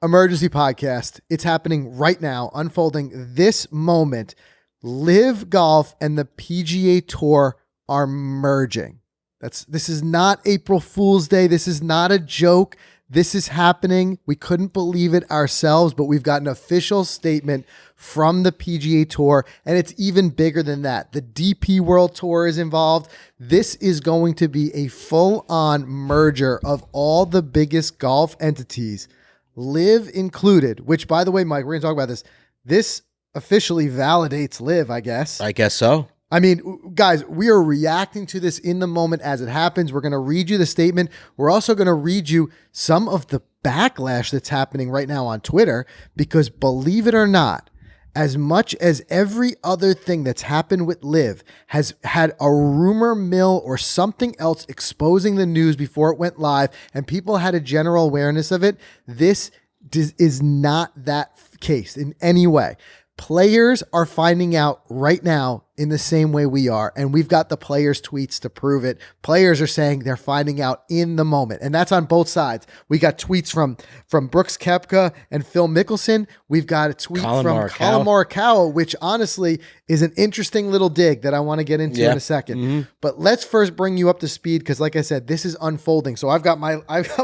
emergency podcast. It's happening right now, unfolding this moment. LIV Golf and the PGA Tour are merging. This is not April Fool's Day. This is not a joke. This is happening. We couldn't believe it ourselves, but we've got an official statement from the PGA Tour, and it's even bigger than that. The DP World Tour is involved. This is going to be a full-on merger of all the biggest golf entities, LIV included, which, by the way, Mike, we're going to talk about this. This officially validates LIV, I guess. I guess so. I mean, guys, we are reacting to this in the moment as it happens. We're going to read you the statement. We're also going to read you some of the backlash that's happening right now on Twitter, because believe it or not, as much as every other thing that's happened with LIV has had a rumor mill or something else exposing the news before it went live and people had a general awareness of it, this is not that case in any way. Players are finding out right now in the same way we are, and we've got the players' tweets to prove it. Players are saying they're finding out in the moment, and that's on both sides. We got tweets from Brooks Koepka and Phil Mickelson. We've got a tweet from Colin Morikawa, which honestly is an interesting little dig that I want to get into in a second. Mm-hmm. But let's first bring you up to speed, because like I said, this is unfolding. So I've got my iPad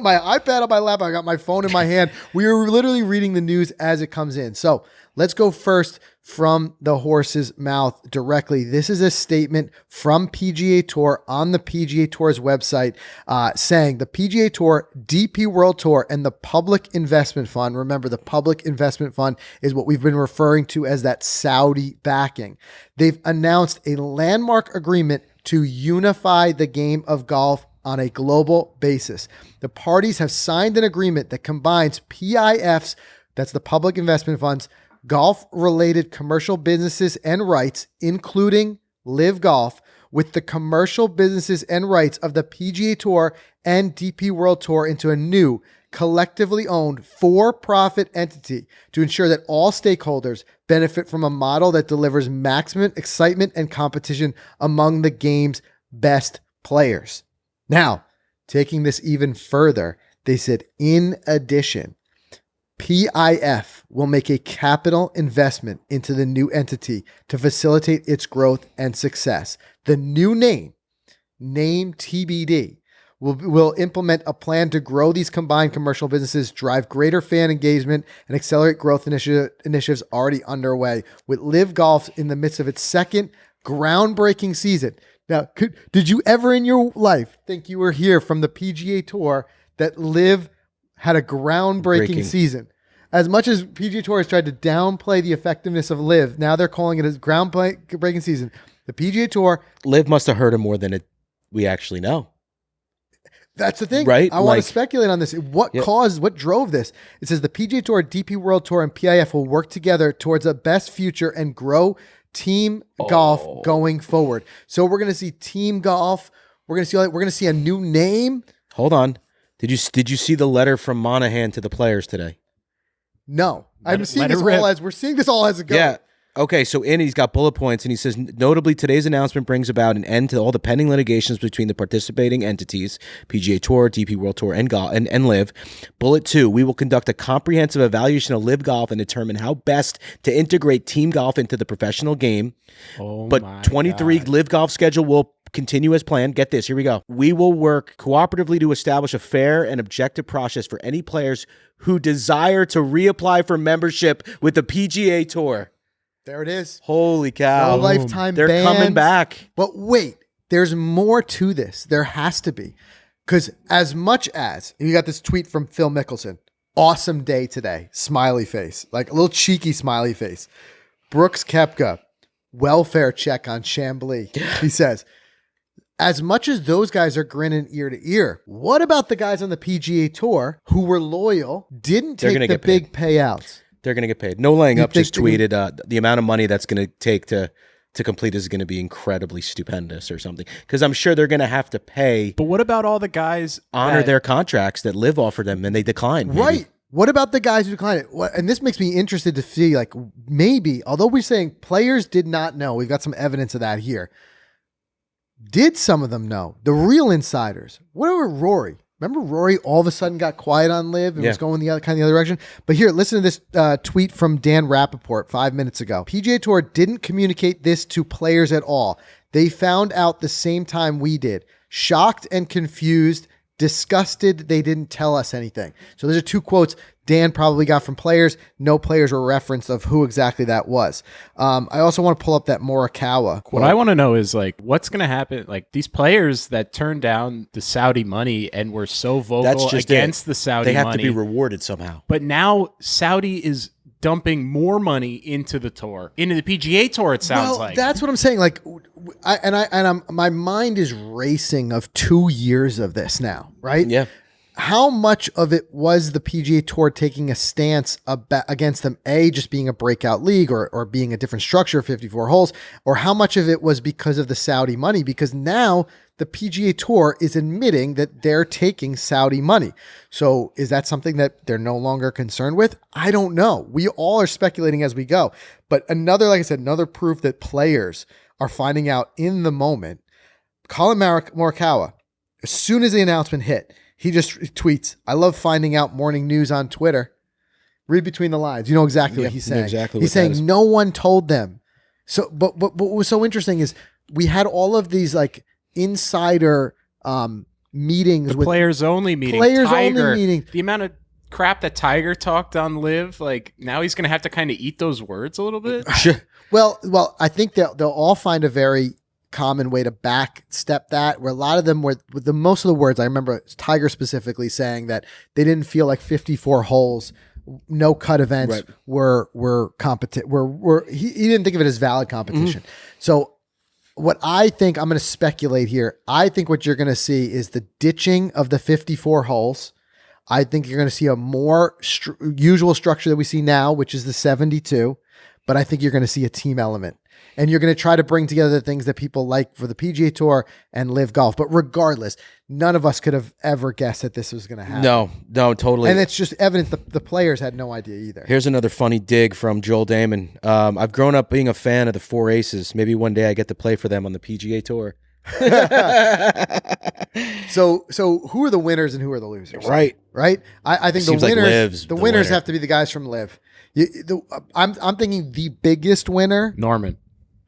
on my lap. I got my phone in my hand. We are literally reading the news as it comes in. So let's go first from the horse's mouth directly. This is a statement from PGA Tour on the PGA Tour's website saying the PGA Tour, DP World Tour, and the Public Investment Fund. Remember, the Public Investment Fund is what we've been referring to as that Saudi backing. They've announced a landmark agreement to unify the game of golf on a global basis. The parties have signed an agreement that combines PIF's, that's the Public Investment Fund's, golf-related commercial businesses and rights, including LIV Golf, with the commercial businesses and rights of the PGA Tour and DP World Tour into a new, collectively owned for-profit entity to ensure that all stakeholders benefit from a model that delivers maximum excitement and competition among the game's best players. Now, taking this even further, they said, in addition, PIF will make a capital investment into the new entity to facilitate its growth and success. The new name TBD, will implement a plan to grow these combined commercial businesses, drive greater fan engagement, and accelerate growth initiatives already underway, with LIV Golf in the midst of its second groundbreaking season. Now, did you ever in your life think you were here from the PGA Tour that LIV had a groundbreaking season? As much as PGA Tour has tried to downplay the effectiveness of LIV, now they're calling it a groundbreaking season. The PGA Tour... LIV must have hurt him more than we actually know. That's the thing. Right? I want to speculate on this. What drove this? It says the PGA Tour, DP World Tour, and PIF will work together towards a best future and grow team golf going forward. So we're going to see team golf. We're going to see a new name. Hold on. Did you see the letter from Monahan to the players today? No. We're seeing this all as it goes. Yeah. Okay, so he's got bullet points, and he says, notably, today's announcement brings about an end to all the pending litigations between the participating entities, PGA Tour, DP World Tour, and LIV. Bullet 2, we will conduct a comprehensive evaluation of LIV Golf and determine how best to integrate team golf into the professional game. But 23 LIV Golf schedule will continue as planned. Get this, here we go. We will work cooperatively to establish a fair and objective process for any players who desire to reapply for membership with the PGA Tour. There it is. Holy cow. No lifetime They're bans. coming back. But wait, there's more to this. There has to be. Because as much as, you got this tweet from Phil Mickelson, awesome day today, smiley face, like a little cheeky smiley face. Brooks Koepka, welfare check on Chambly. He says, as much as those guys are grinning ear to ear, what about the guys on the PGA Tour who were loyal, didn't take the big payouts? They're going to get paid. No Laying Up just tweeted the amount of money that's going to take to complete is going to be incredibly stupendous or something. Because I'm sure they're going to have to pay. But what about all the guys honor their contracts that LIV offered them and they declined? Maybe. Right. What about the guys who declined it? And this makes me interested to see, like, maybe, although we're saying players did not know, we've got some evidence of that here. Did some of them know? The real insiders. What about Rory? Remember Rory all of a sudden got quiet on LIV and was going the other direction? But here, listen to this tweet from Dan Rappaport 5 minutes ago. PGA Tour didn't communicate this to players at all. They found out the same time we did. Shocked and confused, disgusted they didn't tell us anything. So those are two quotes Dan probably got from players. No players were referenced of who exactly that was. I also want to pull up that Morikawa quote. What I want to know is like, what's going to happen? Like these players that turned down the Saudi money and were so vocal against the Saudi money. They have to be rewarded somehow. But now Saudi is dumping more money into the tour, into the PGA Tour. It sounds like that's what I'm saying. Like, my mind is racing of 2 years of this now, right? Yeah. How much of it was the PGA Tour taking a stance against them, just being a breakout league or being a different structure, 54 holes, or how much of it was because of the Saudi money? Because now the PGA Tour is admitting that they're taking Saudi money. So is that something that they're no longer concerned with? I don't know. We all are speculating as we go. But like I said, another proof that players are finding out in the moment. Colin Morikawa, as soon as the announcement hit, he just tweets, "I love finding out morning news on Twitter." Read between the lines. You know exactly what he's saying. Exactly he's saying no one told them. So, but what was so interesting is we had all of these like insider meetings with players only meeting. The amount of crap that Tiger talked on LIV, like now he's going to have to kind of eat those words a little bit. Well, I think they'll all find a very common way to backstep that, where a lot of them were most of the words I remember Tiger specifically saying that they didn't feel like 54 holes, no cut events were competent. He didn't think of it as valid competition. So what I think, I'm going to speculate here. I think what you're going to see is the ditching of the 54 holes. I think you're going to see a more usual structure that we see now, which is the 72. But I think you're going to see a team element. And you're going to try to bring together the things that people like for the PGA Tour and LIV Golf. But regardless, none of us could have ever guessed that this was going to happen. No, totally. And it's just evidence the players had no idea either. Here's another funny dig from Joel Damon. I've grown up being a fan of the Four Aces. Maybe one day I get to play for them on the PGA Tour. So who are the winners and who are the losers? Right. I think the winners have to be the guys from LIV. I'm thinking the biggest winner. Norman.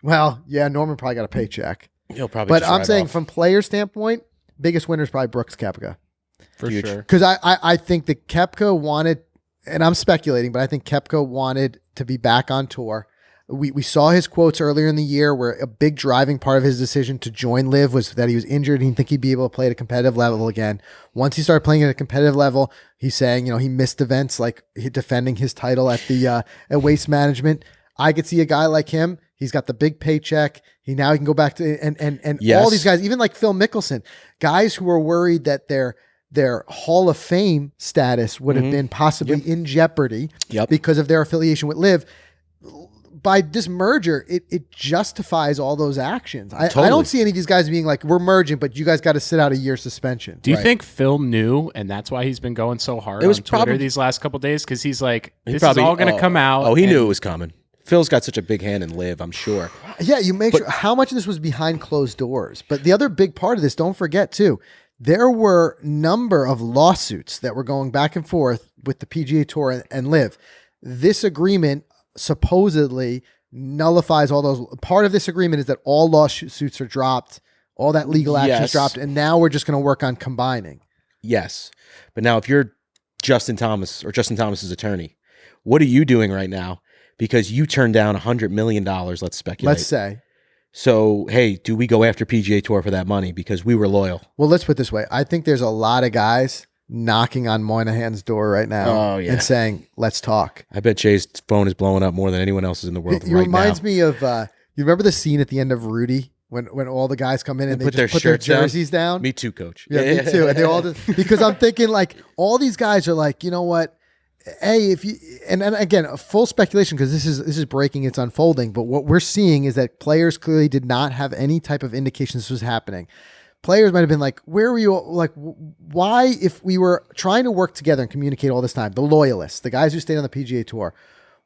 Well, yeah, Norman probably got a paycheck. He'll probably. But I'm saying from player standpoint, biggest winner is probably Brooks Koepka. For sure. Because I think that Koepka wanted, and I'm speculating, but I think Koepka wanted to be back on tour. We saw his quotes earlier in the year where a big driving part of his decision to join LIV was that he was injured. He didn't think he'd be able to play at a competitive level again. Once he started playing at a competitive level, he's saying, he missed events like defending his title at the at Waste Management. I could see a guy like him. He's got the big paycheck. He can go back to and yes. All these guys, even like Phil Mickelson, guys who were worried that their Hall of Fame status would have been possibly in jeopardy because of their affiliation with LIV. By this merger, it justifies all those actions. I don't see any of these guys being like, we're merging, but you guys got to sit out a year suspension. Do you think Phil knew, and that's why he's been going so hard on Twitter these last couple of days? Because he's like, this is all going to come out. Oh, he knew it was coming. Phil's got such a big hand in LIV, I'm sure. Yeah, you make sure how much of this was behind closed doors. But the other big part of this, don't forget too, there were a number of lawsuits that were going back and forth with the PGA Tour and LIV. This agreement supposedly nullifies all those. Part of this agreement is that all lawsuits are dropped, all that legal action is dropped, and now we're just going to work on combining. Yes. But now if you're Justin Thomas or Justin Thomas's attorney, what are you doing right now? Because you turned down $100 million, let's speculate. Let's say. So, hey, do we go after PGA Tour for that money? Because we were loyal. Well, let's put it this way. I think there's a lot of guys knocking on Moynihan's door right now and saying, let's talk. I bet Jay's phone is blowing up more than anyone else's in the world It reminds me of, you remember the scene at the end of Rudy when all the guys come in and they just put their jerseys down? Me too, coach. Yeah, me too. And they all because I'm thinking like all these guys are like, you know what? Hey, if you and again, a full speculation because this is breaking, it's unfolding. But what we're seeing is that players clearly did not have any type of indication this was happening. Players might have been like, where were you? Like, why, if we were trying to work together and communicate all this time, the loyalists, the guys who stayed on the PGA Tour,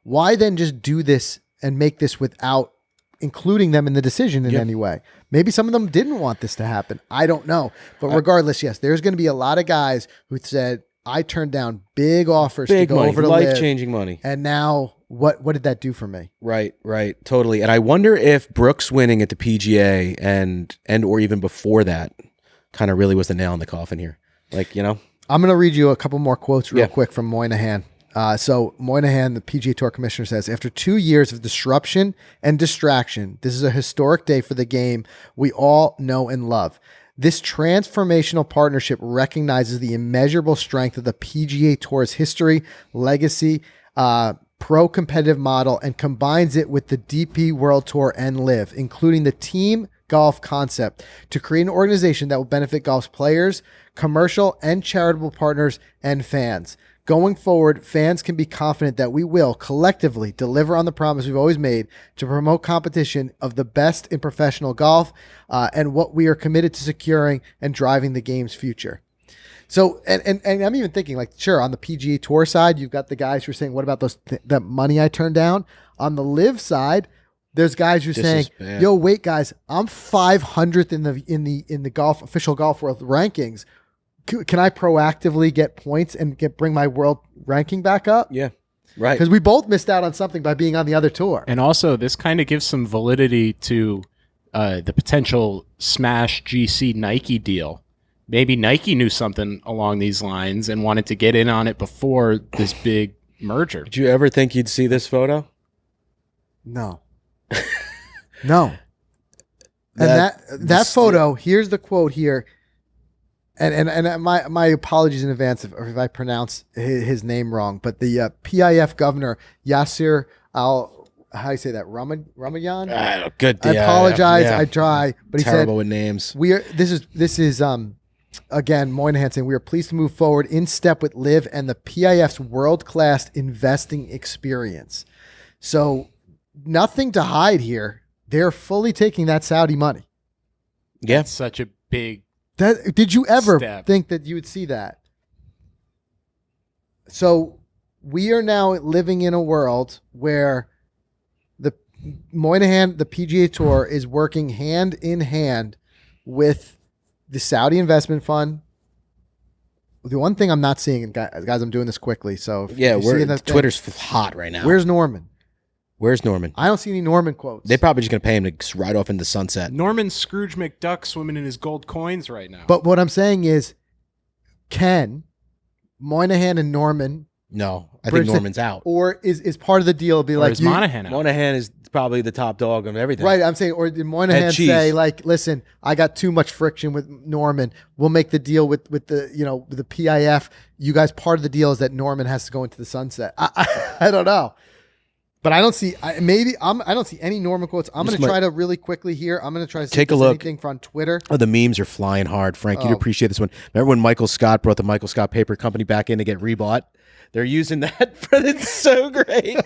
why then just do this and make this without including them in the decision in any way. Maybe some of them didn't want this to happen. I don't know. But regardless, yes, there's going to be a lot of guys who said, I turned down big offers to go over to life-changing money. And now what did that do for me? Right, totally. And I wonder if Brooks winning at the PGA and or even before that kind of really was the nail in the coffin here. Like, I'm going to read you a couple more quotes real quick from Moynihan. So Moynihan, the PGA Tour commissioner, says, after 2 years of disruption and distraction, this is a historic day for the game we all know and love. This transformational partnership recognizes the immeasurable strength of the PGA Tour's history, legacy, pro-competitive model, and combines it with the DP World Tour and LIV, including the team golf concept, to create an organization that will benefit golf's players, commercial and charitable partners, and fans. Going forward, fans can be confident that we will collectively deliver on the promise we've always made to promote competition of the best in professional golf and what we are committed to securing and driving the game's future. So, and I'm even thinking, like, sure, on the PGA Tour side, you've got the guys who are saying, what about that money I turned down? On the LIV side, there's guys who are saying, yo, wait, guys, I'm 500th in the golf official golf world rankings. Can I proactively get points and bring my world ranking back up? Yeah, right. Because we both missed out on something by being on the other tour. And also, this kind of gives some validity to the potential Smash GC Nike deal. Maybe Nike knew something along these lines and wanted to get in on it before this big merger. Did you ever think you'd see this photo? No. No. And that photo, here's the quote here. And my apologies in advance if I pronounce his name wrong, but the PIF governor Yasir how do you say that? Ramayan? Good. I apologize. I try, but he terrible said with names. This is again Moynihan saying we are pleased to move forward in step with LIV and the PIF's world-class investing experience. So nothing to hide here. They're fully taking that Saudi money. Yeah, that's such a big. Did you ever step. think that you would see that? So we are now living in a world where the Moynihan, the PGA Tour, is working hand in hand with the Saudi investment fund. The one thing I'm not seeing, guys, I'm doing this quickly. So Twitter's hot right now. Where's Norman? I don't see any Norman quotes. They're probably just going to pay him to ride off into the sunset. Norman's Scrooge McDuck swimming in his gold coins right now. But what I'm saying is, can Moynihan and Norman? No, I think Norman's out. Or is part of the deal be like, is Moynihan out? Moynihan is probably the top dog of everything. Right, I'm saying, or did Moynihan say, like, listen, I got too much friction with Norman. We'll make the deal with the the PIF. You guys, part of the deal is that Norman has to go into the sunset. I don't know. But I don't see. I don't see any Norman quotes. I'm going to try to really quickly here. I'm going to try to see take a look. Anything from Twitter. Oh, the memes are flying hard, Frank. You'd appreciate this one. Remember when Michael Scott brought the Michael Scott Paper Company back in to get rebought? They're using that. It's so great.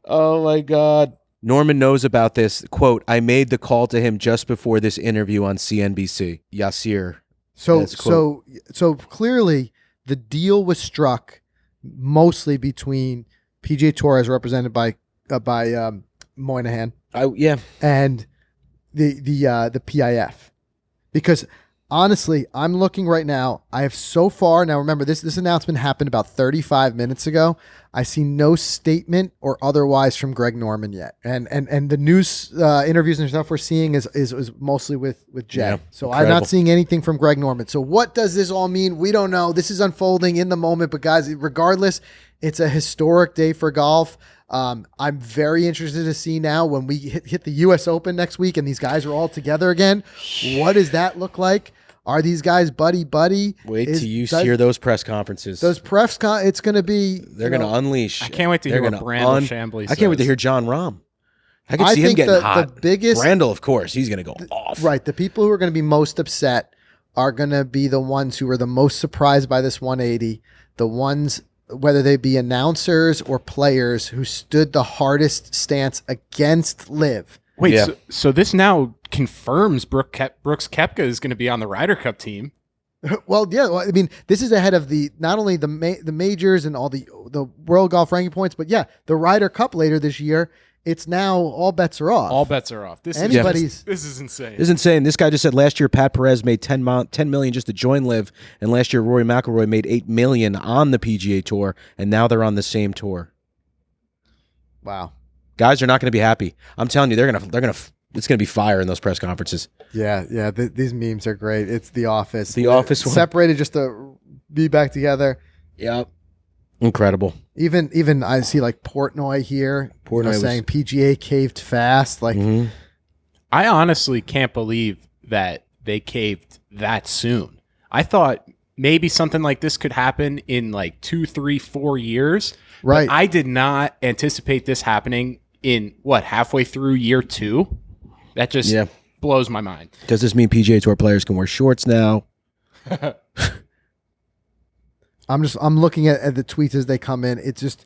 Oh my God. Norman knows about this. Quote: I made the call to him just before this interview on CNBC. Yasir. So clearly the deal was struck mostly between PGA Tour as represented by Moynihan. And the PIF. Because honestly, I'm looking right now. I have so far now. Remember, this announcement happened about 35 minutes ago. I see no statement or otherwise from Greg Norman yet. And the news interviews and stuff we're seeing is mostly with Jay. Yeah, so incredible. I'm not seeing anything from Greg Norman. So what does this all mean? We don't know. This is unfolding in the moment. But guys, regardless, it's a historic day for golf. I'm very interested to see now when we hit the U.S. Open next week and these guys are all together again. What does that look like? Are these guys buddy? Wait till you hear those press conferences. It's going to be. They're going to unleash. I can't wait to hear what Brandel Chambly says. I can't wait to hear John Rahm. I can see him getting hot. The biggest Brandel, of course, he's going to go off. Right. The people who are going to be most upset are going to be the ones who are the most surprised by this 180. The ones, whether they be announcers or players, who stood the hardest stance against LIV. Wait, yeah. So this now confirms Brooks Koepka is going to be on the Ryder Cup team. Well, yeah. Well, I mean, this is ahead of not only the majors and all the world golf ranking points, but yeah, the Ryder Cup later this year it's now all bets are off. All bets are off. This is insane. This is insane. This guy just said last year Pat Perez made $10 million just to join LIV, and last year Rory McIlroy made $8 million on the PGA Tour, and now they're on the same tour. Wow. Guys are not going to be happy. I'm telling you, it's going to be fire in those press conferences. Yeah. These memes are great. It's The Office. The Office one. Separated just to be back together. Yep. Incredible. Even I see like Portnoy here. Portnoy saying PGA caved fast. Like, I honestly can't believe that they caved that soon. I thought maybe something like this could happen in like 2, 3, 4 years. Right. But I did not anticipate this happening in halfway through year 2. That just blows my mind. Does this mean PGA Tour players can wear shorts now? I'm looking at the tweets as they come in. It's just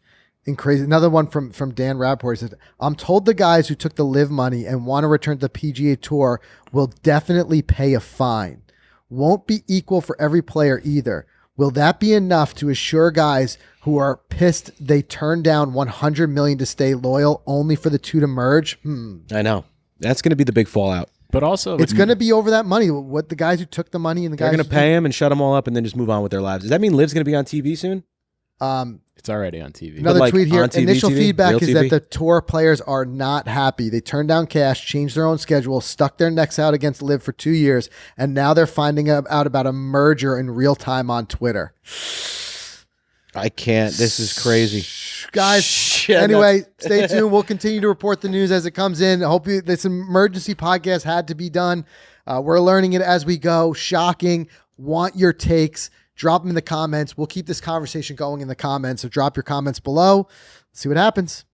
crazy. Another one from Dan Rappaport says, I'm told the guys who took the LIV money and want to return to the PGA Tour will definitely pay a fine. Won't be equal for every player either. Will that be enough to assure guys who are pissed they turned down $100 million to stay loyal only for the two to merge? I know. That's going to be the big fallout. But also, it's going to be over that money. What the guys who took the money and the guys they're going to pay him and shut them all up and then just move on with their lives. Does that mean LIV's going to be on TV soon? It's already on TV. Another tweet here. TV, Initial feedback Real is TV? that the tour players are not happy. They turned down cash, changed their own schedule, stuck their necks out against LIV for 2 years, and now they're finding out about a merger in real time on Twitter. I can't. This is crazy. Guys, anyway, stay tuned. We'll continue to report the news as it comes in. I hope this emergency podcast had to be done. We're learning it as we go. Shocking. Want your takes. Drop them in the comments. We'll keep this conversation going in the comments. So drop your comments below. See what happens.